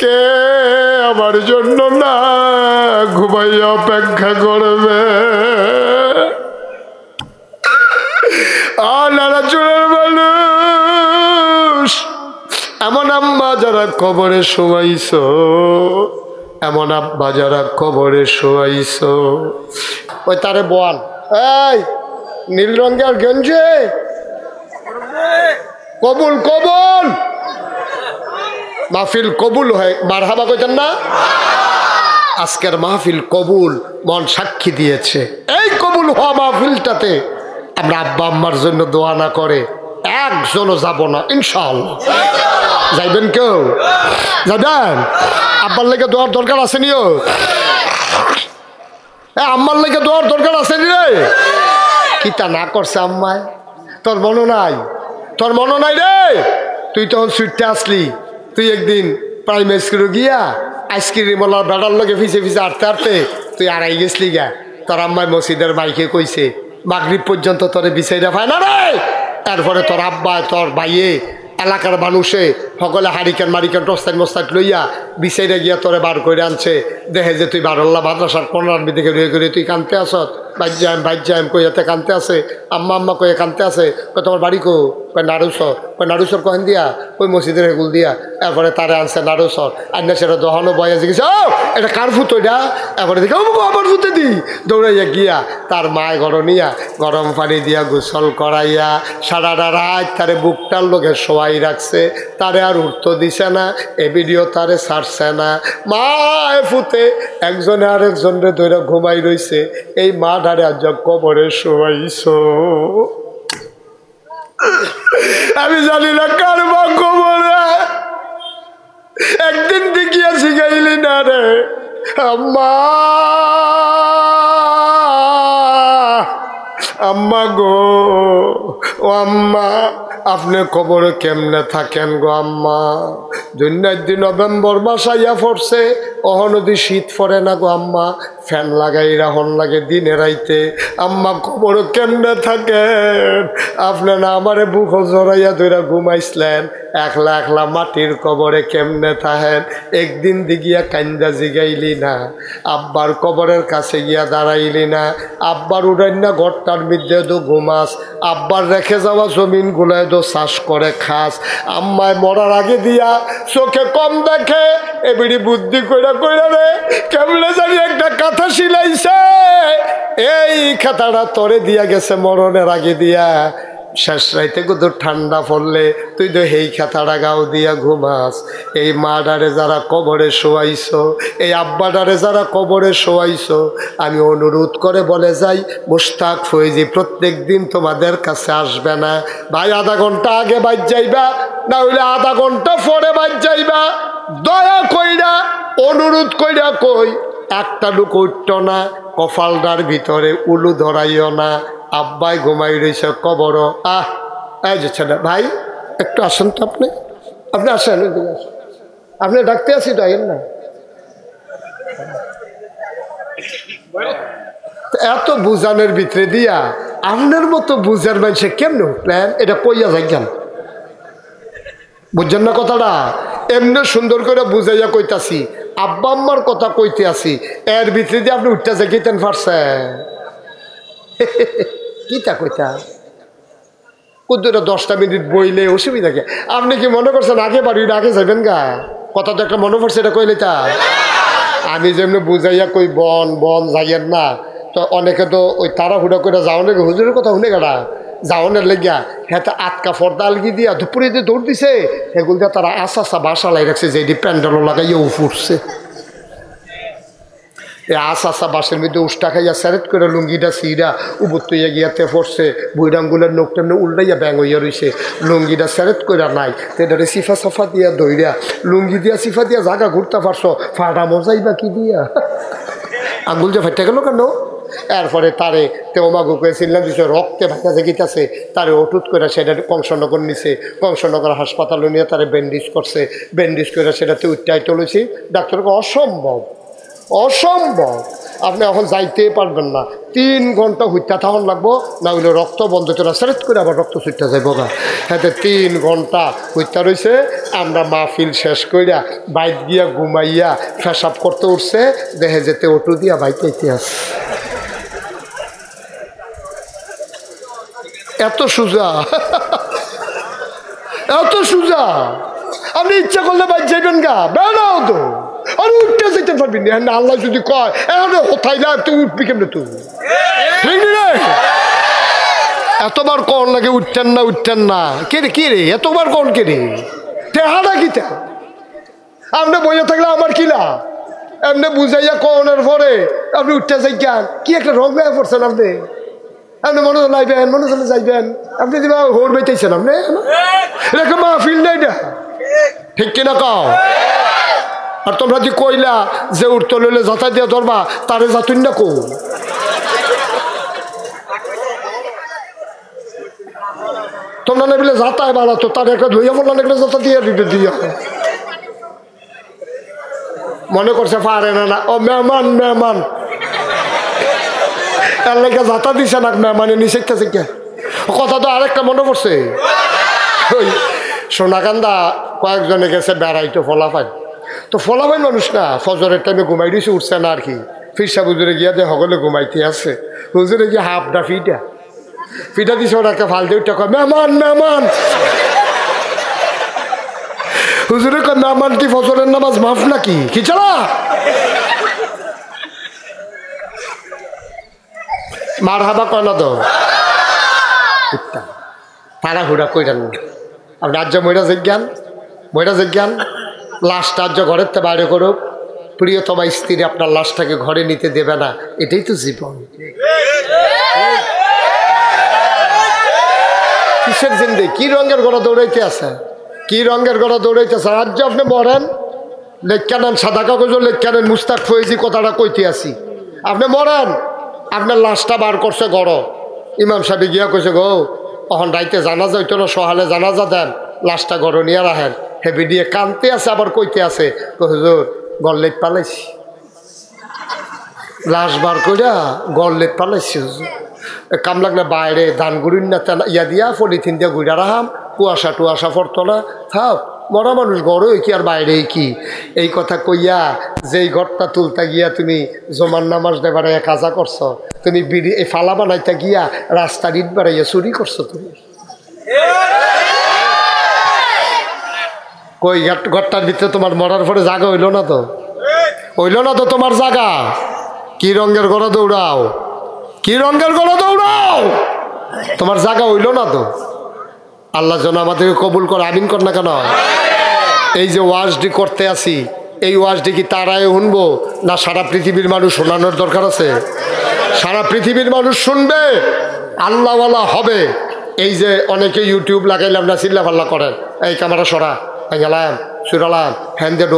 কে আমার জন্য না ঘুমাইয়া অপেক্ষা করবে? নারাচুরের মানুষ, এমন আম্মা যারা কবরে শোয়াইছ, এমন আব্বা যারা কবরে শোয়াইছ, ওই তারে বল, এই নীল রঙের গেঞ্জি কবুল কবুল, মাহফিল কবুল হয়, মারহাবা কইতেন না? আজকের মাহফিল কবুল, মন সাক্ষী দিয়েছে। এই কবুল হওয়া মাহফিলটাতে আমরা আব্বা আম্মার জন্য দোয়া না করে একজনও যাব না ইনশাআল্লাহ। যাইবেন কেউ? যাবেন? আব্বার লেগে দোয়ার দরকার আছে নিও, আম্মার লেগে দোয়ার দরকার আছে নি রে? কিতা না করছে আম্মায়, তোর মনে নাই? তোর মনে নাই রে? তুই তখন সুইটটা আসলি, তুই একদিন প্রাইমারি স্কুলে গিয়া আইসক্রিমওয়ালার বেড়ার লগে ফিসে ফিসে আটতে আটতে তুই আড়াই গেছলি গা। তোর আম্মায় মসজিদের বাইকে কইছে মাগরিব পর্যন্ত তোরে বিছাইরা পায় না রে। তারপরে তোর আব্বা তোর ভাইয়ে এলাকার মানুষে সকলে হারিকেন মারিকেন টস্তান মোস্তাক লইয়া বিছাইরা গিয়া তোরে বার করে আনছে। দেখে যে তুই বারল্লা মাদ্রাসার কোনার দিকে রয়ে করে তুই কানতে আসত, বাইর যাইম কইয়াতে কানতে আছে, আম্মা আম্মা কয়ে কানতে আছে। কই তোমার বাড়ি কো? কই নাড়ুসর। কই নাড়ুসর কহেন দিয়া? ওই মসজিদের হেগুল দিয়া। এরপরে তারে আনছে নাড়ুসর, আন্না সেটা দহানো বয়া জিজ্ঞেস, ও এটা কার ফুত ওইটা? এরপরে দেখে ও আমার ফুতে দি, দৌড়াইয়া গিয়া তার মায় গরনিয়া গরম পানি দিয়া গোসল করাইয়া সারাটা রাত তারে বুকটার লোকে শোয়াই রাখছে, তারে আর উঠতে দিছে না, এ ভিডিও তারে ছাড়ছে না। মা ফুতে একজনে আরেকজনরে ধরে ঘুমাই রইছে, এই মা ধারে আজ কবরে শোয়াইছ। আমি জানি না কার মা কবরে, একদিন দেখিয়া শিখাইলি না রে আম্মা, আম্মা গো, ও আম্মা আপনি খবরে কেমনে থাকেন গো আম্মা? দিন নভেম্বর মাস আইয়া পড়ছে, অহনদি শীত পড়ে না গো আম্মা, ফ্যান লাগাই রাহন লাগে দিনে রাইতে। আম্মা খবরে কেমনে থাকেন? আপনি না আমারে বুক জড়াইয়া ধইরা ঘুমাইছিলেন, একলা একলা মাটির কবরে কেমনে থাকেন? একদিন দিগিয়া কান্দা জিগাইলি না, আব্বার কবরের কাছে গিয়া দাঁড়াইলি না, আব্বার উড়াই না ঘরটার মধ্যে তো ঘুমাস, আব্বার রেখে যাওয়া জমিন গুলায় তো চাষ করে খাস। আম্মায় মরার আগে দিয়া চোখে কম দেখে, এবিড়ি বুদ্ধি কইরা কইরা রে কেমনে জানি একটা কথা সিলাইছে, এই খাতাটা তরে দিয়া গেছে মরণের আগে দিয়া। শেষ রাইতে কত ঠান্ডা পড়লে তুই তো এই খাতাটা গাও দিয়া ঘুমাস। এই মা ডারে যারা কবরে শোয়াইছ, এই আব্বা ডারে যারা কবরে শোয়াইছ, আমি অনুরোধ করে বলে যাই মুশতাক ফৈজি প্রত্যেক দিন তোমাদের কাছে আসবে না ভাই, আধা ঘন্টা আগে বাইর যাইবা, না হইলে আধা ঘন্টা পরে বাইর যাইবা। দয়া কইরা অনুরোধ কইরা কই, একটা লুক উঠত না, কপালটার ভিতরে উলু ধরাইও না। আব্বাই ঘুমাই রয়েছে কবর, এই যাচ্ছে না ভাই, একটু আসেন তো আপনি, আপনি আসেন, আপনি ডাকতে আসি তো আইন না। এত বুঝানোর ভিতরে দিয়া আপনার মতো বুঝার মানুষে কেমনে উঠলেন? এটা কইয়া যাইছেন, বুঝছেন না কথাটা? এমনি সুন্দর করে বুঝাইয়া কইতাছি, আব্বা আম্মার কথা কইতে আসি, এর ভিতরে দিয়ে আপনি উঠতে যাই কেতেন পারছেন? কিতা কইতা কুদ্দুরা 10টা মিনিট বইলে অসুবিধা কে? আপনি কি মনে করছেন আগে বাড়ি আগে যাবেন গা? কথা তো একটা মনে পড়ছে, এটা কইলে তা আমি যেমনি বুঝাইয়া কই বন বন যাইয়েন না, তো অনেকে তো ওই তাড়াহুড়া করে যাওয়ার লেগে হুজুরের কথা শুনে গেলা যাওয়ানের লেগিয়া হ্যাঁ আটকা ফর্দা আলগি দিয়া দুপুরে দিয়ে দৌড় দিছে, এগুলো দিয়ে তারা আশা বাসা লাই রাখছে যে এটি প্যান্ডেলও লাগাইয়াও ফুটছে। আশা বাসের মধ্যে উষ্টা খাইয়া স্যারেট করে লুঙ্গিটা সিরা উপর তৈয়া গিয়াতে পড়ছে, বুইরাঙ্গুলের নোক টেমনে উল্টাইয়া ব্যাং হইয়া রয়েছে, লুঙ্গিটা স্যারেট করে নাই, তো এটারে সিফা সাফা দিয়া দইরা লুঙ্গি দিয়া সিফা দিয়া জাগা ঘুরতে পারছো, ফাটা মজাইবা কি দিয়া আঙ্গুল যে ফাইটা গেল কেন? এরপরে তারে তেমাগু করে চিনলাম দিচ্ছে, রক্তে ভাঙা জেগিতেছে, তারে অটুট করে সেটা কংসনগর নিছে, কংসনগর হাসপাতালে নিয়ে তারে ব্যান্ডেজ করছে, ব্যান্ডেজ করে সেটাতে উচ্চাই তুলেছি। ডাক্তারকে অসম্ভব অসম্ভব আপনি এখন যাইতেই পারবেন না, 3 ঘন্টা হুইটা থাকুন লাগবো, না হইলে রক্ত বন্ধ চলে সেরেট করে আবার রক্ত ছুটতে যাইব না। হ্যাঁ 3 ঘন্টা হুইটা রয়েছে। আমরা মাহফিল শেষ কইরা বাইক গিয়া ঘুমাইয়া ফেসাব করতে উঠছে, দেখে যেতে অটো দিয়া বাইকে ইতিহাস। এত সোজা, এত সোজা। আপনি ইচ্ছা করলে বাইক যাইবেন গা, বেড়াও তো আর উঠতে যেতে পারবি না। আল্লাহ যদি কয় এখন কোথায় না তুই উঠবি কেমনে? তুই এতবার কন লাগে উঠতেন না, উঠতেন না। কে রে কে রে এতবার কন কে রে? টেহারা কি আপনি বইয়া থাকলে আমার কিলা এমনি বুঝাইয়া কনের পরে আপনি উঠতে যাই কেন? কি একটা রং গায়ে পড়ছেন আপনি? আপনি মনে লাইবেন, মনে চলে যাইবেন, আপনি দিবা হোর বেঁচেছেন আপনি। এরকম মাহফিল নাই না, ঠিক কিনা কও? আর তোমরা যে কইলা যে উঠতে লইলে যাতা দিয়া ধরবা, তারে যাতুন না কো। তোমরা না বলে যাতায় বাড়াতো, তার একটা ধুইয়া বললাম একটা যাতা দিয়ে দিতে দিয়া মনে করছে পারে না। না ও মেহমান, মেহমান এর লেগে যাতা দিছে না, মেহমানে নিচে কে কথা। তো আরেকটা মনে পড়ছে, ওই সোনাকান্দা কয়েকজনে গেছে বেড়াইতো ফলাফাই। তো ফলাফাই মানুষ না, ফজরের টাইমে ঘুমাই দিয়েছে, উঠছে না আর কি। ফিরসা হুজুরে গিয়া দিয়ে সকলে ঘুমাইতে আসছে। হুজুরে গিয়ে হাফটা ফিটা দিছে, ওরা একটা ফাল দিয়ে উঠে কয় মেহমান, মেহমান। হুজুরে কয় মেহমান কি ফজরের নামাজ মাফ নাকি? কি চালা মার হাবা কয় না তো তারা হুড়া কইরান। আপনি আর্য মহিলা জিজ্ঞান, মহিলা জিজ্ঞান লাশটা আর্য ঘরের থেকে বাইরে করুক, প্রিয়তমা স্ত্রী আপনার লাশটাকে ঘরে নিতে দেবে না, এটাই তো জীবন। কিসের জিন্দে? কি রঙের গড়া দৌড়াইতে আছে? কি রঙের গড়া দৌড়াইতে আছে? আর্য আপনি মরেন, লেখা নেন, সাদা কাগজ লেখা নেন, মুস্তাক ফয়েজি কথাটা কইতে আসি। আপনি মরেন, আপনার লাশটা বার করছে গড়, ইমাম সাহেব গিয়া কইছে গো তখন রাইতে জানাজা হইতো না, সহালে জানাজা দেন, লাশটা গড় নিয়ে রাখেন। হেবি দিয়ে কানতে আছে, আবার কইতে আছে হুজুর গল্লেট পালাইছি, লাশ বার কইরা গল্লেট পালাইছি হুজুর। কাম লাগলে বাইরে ধান গুড়ির না ইয়া দিয়া পলিথিন দিয়ে গুড়া রাখাম, কুয়াশা টুয়াশা পড়তো না, থাক মরা মানুষ গড় কি আর বাইরে কি। এই কথা কইয়া যেই ঘরটা তুলতা গিয়া তুমি জমান নামাজ দেবার কাজা করছো, তুমি বিড়ি এই ফালা বানাইতে গিয়া রাস্তার ইট বাড়াইয়া চুরি করছো তুমি। কই ঘরটার ভিতরে তোমার মরার পরে জায়গা হইল না তো? হইল না তো তোমার জায়গা? কি রঙের গড়া দৌড়াও, কি রঙের গড়া দৌড়াও, তোমার জায়গা হইল না তো? আল্লাহ যেন আমাদেরকে কবুল করে, আমিন কর না কেন? এই যে ওয়াজটি করতে আসি, এই ওয়াজটি কি তারাই শুনবো না সারা পৃথিবীর মানুষ শোনানোর দরকার আছে? সারা পৃথিবীর মানুষ শুনবে, আল্লাহওয়ালা হবে। এই যে অনেকে ইউটিউব লাগাইলাম না চিল্লা পাল্লা করেন, এই ক্যামেরা সরা গেলাম সুরালাম হ্যান দিয়ে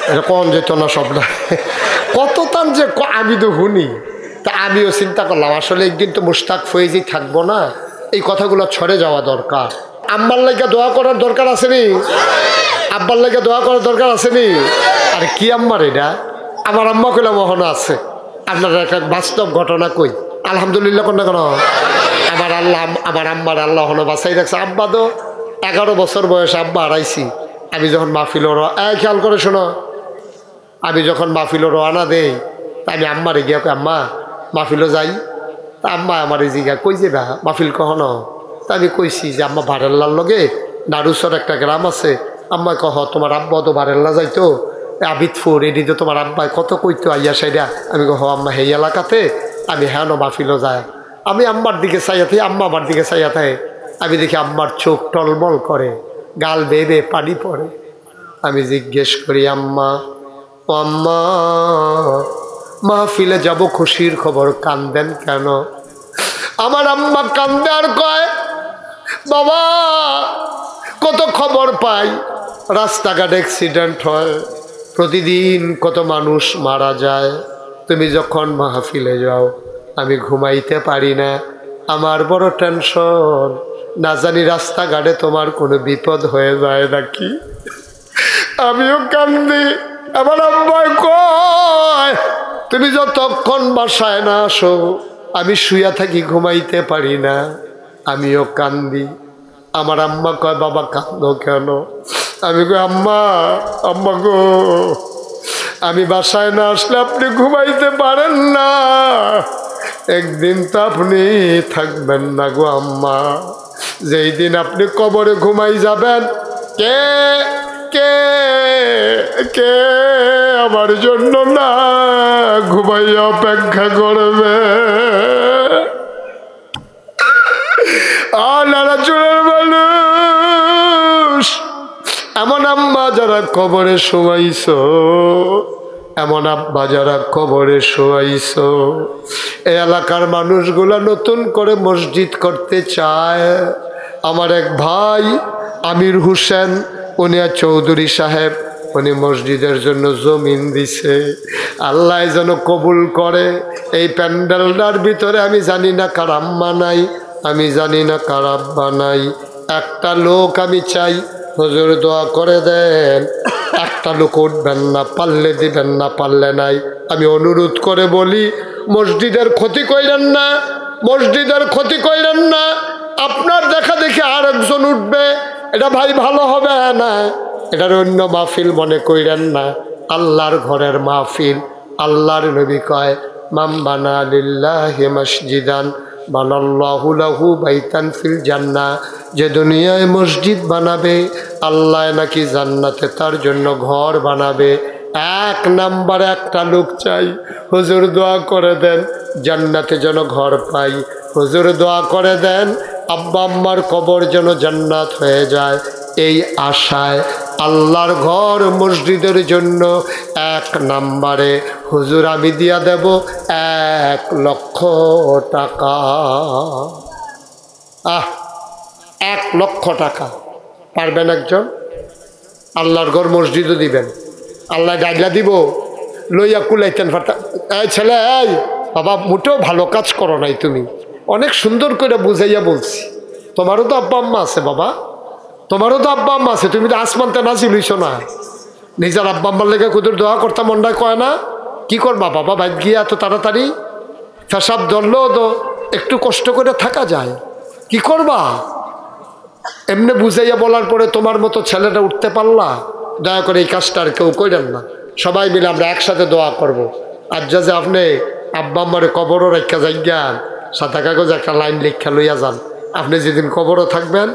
এটা কম যেত না সব না, কত তান যে আমি তো শুনি। তা আমিও চিন্তা করলাম আসলে একদিন তো মুশতাক ফয়েজি থাকবো না, এই কথাগুলো ছড়ে যাওয়া দরকার। আম্মার লাগে দোয়া করার দরকার আসেনি? আব্বার লাগে দোয়া করার দরকার আসেনি? আর কি আম্মার এটা? আমার আম্মা কইলাম ওখানে আছে। আপনারা একটা বাস্তব ঘটনা কই, আলহামদুলিল্লাহ কোন না কেন? আমার আল্লাহ আমার আম্মার আল্লাহ হলো বাসাই রাখছে। আব্বা তো 11 বছর বয়স আব্বা হারাইছি। আমি যখন মাহফিল খেয়াল করে শোনো, আমি যখন মাহফিল রওনা দেই তা আমি আম্মারে গিয়া কই আম্মা মাহফিলও যাই। তা আম্মা আমার এই জিগা কই যাবা মাহফিল কখনো? তা আমি কইছি যে আম্মা বারেল্লার লগে নারুসর একটা গ্রাম আছে। আম্মা কহ তোমার আব্বা তো বারেল্লা যাইতো, আবিদপুর এদিকে তোমার আব্বাই কত কইতো আইয়া সাইডা। আমি কহ আম্মা সেই এলাকাতে আমি হ্যাঁ মাহফিলও যায়। আমি আম্মার দিকে চাইয়া থাকি, আম্মা আমার দিকে চাইয়া থাকে। আমি দেখি আম্মার চোখ টলমল করে, গাল বেয়ে পানি পড়ে। আমি জিজ্ঞেস করি আম্মা ও আম্মা মাহফিলে যাব খুশির খবর, কান্দেন কেন? আমার আম্মা কান্দে আর কয় বাবা কত খবর পাই, রাস্তাঘাট অ্যাক্সিডেন্ট হয়, প্রতিদিন কত মানুষ মারা যায়। তুমি যখন মাহফিলে যাও আমি ঘুমাইতে পারি না, আমার বড় টেনশন, না জানি রাস্তাঘাটে তোমার কোনো বিপদ হয়ে যায় নাকি। আমিও কান্দি, আমার আব্বা কয় তুমি যতক্ষণ বাসায় না আসো আমি শুয়া থাকি, ঘুমাইতে পারি না, আমিও কান্দি। আমার আম্মা কয় বাবা কান্দো কেন? আমি কই আম্মা, আম্মা গো, আমি বাসায় না আসলে আপনি ঘুমাইতে পারেন না, একদিন তো আপনি থাকবেন না গো আম্মা। যেই দিন আপনি কবরে ঘুমাই যাবেন, কে কে কে আমার জন্য না ঘুমাইয়া অপেক্ষা করবে? নারাচুরের মানুষ, এমন আম্মা যারা কবরে শোয়াইছ, এমন আব্বা যারা কবরে শোয়াইছ, এই এলাকার মানুষগুলা নতুন করে মসজিদ করতে চায়। আমার এক ভাই আমির হোসেন, উনি চৌধুরী সাহেব, উনি মসজিদের জন্য জমিন দিছে। আল্লাহ যেন কবুল করে। এই প্যান্ডেলটার ভিতরে আমি জানি না কার আম্মা নাই, আমি জানি না কার আব্বা নাই। একটা লোক আমি চাই, হুজুর দোয়া করে দেন। একটা লোক উঠবেন না, পারলে দিবেন না, পারলে নাই। আমি অনুরোধ করে বলি, মসজিদের ক্ষতি কইলেন না, মসজিদের ক্ষতি কইলেন না। আপনার দেখা দেখে আর একজন উঠবে, এটা ভাই ভালো হবে না। এটার অন্য মাহফিল মনে কইলেন না, আল্লাহর ঘরের মাহফিল। আল্লাহর নবী কয় মান বানা লিল্লাহি মসজিদান বানাল্লাহু লাহু বাইতান ফিল জান্নাহ। যে দুনিয়ায় মসজিদ বানাবে, আল্লাহ নাকি জান্নাতে তার জন্য ঘর বানাবে। এক নাম্বার একটা লোক চাই, হুজুর দোয়া করে দেন জান্নাতে যেন ঘর পাই। হুজুর দোয়া করে দেন আব্বা আম্মার কবর যেন জান্নাত হয়ে যায়। এই আশায় আল্লাহর ঘর মসজিদের জন্য এক নাম্বারে হুজুর আমি দিয়া দেব 1,00,000 টাকা। 1,00,000 টাকা পারবেন একজন? আল্লাহর ঘর মসজিদও দিবেন, আল্লাহ গাইলা দিব, লইয়া কুলাইতেন ফাটা। এই ছেলে, এই বাবা, মোটেও ভালো কাজ করো নাই তুমি, অনেক সুন্দর করে বুঝাইয়া বলছি। তোমারও তো আব্বা আম্মা আছে বাবা, তোমারও তো আব্বা আম্মা আছে, তুমি তো আসমানতে নাচি লইছ না। নিজের আব্বা আম্মার লেগে কুদুর দোয়া করতাম মনটা কয় না? কি করবা বাবা, বাইক গিয়ে এত তাড়াতাড়ি ফেসাব ধরলেও তো একটু কষ্ট করে থাকা যায়, কি করবা? এমনি বুঝাইয়া বলার পরে তোমার মতো ছেলেটা উঠতে পারলা? দয়া করে এই কাজটা আর কেউ করেন না। সবাই মিলে আমরা একসাথে দোয়া করব। আর যে আপনি আব্বা আম্মারে কবরও রেখা যাইগান, সাদা কাগজ একটা লাইন লেখা লইয়া যান। আপনি যেদিন কবরও থাকবেন,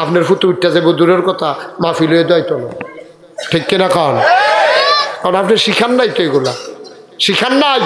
আপনার ফুটু উঠতে যাবো দূরের কথা, মাহফিল হয়ে দায়িত্ব না, ঠিক কিনা কন? কারণ আপনি শিখান নাই তো, এগুলা শিখান নাই।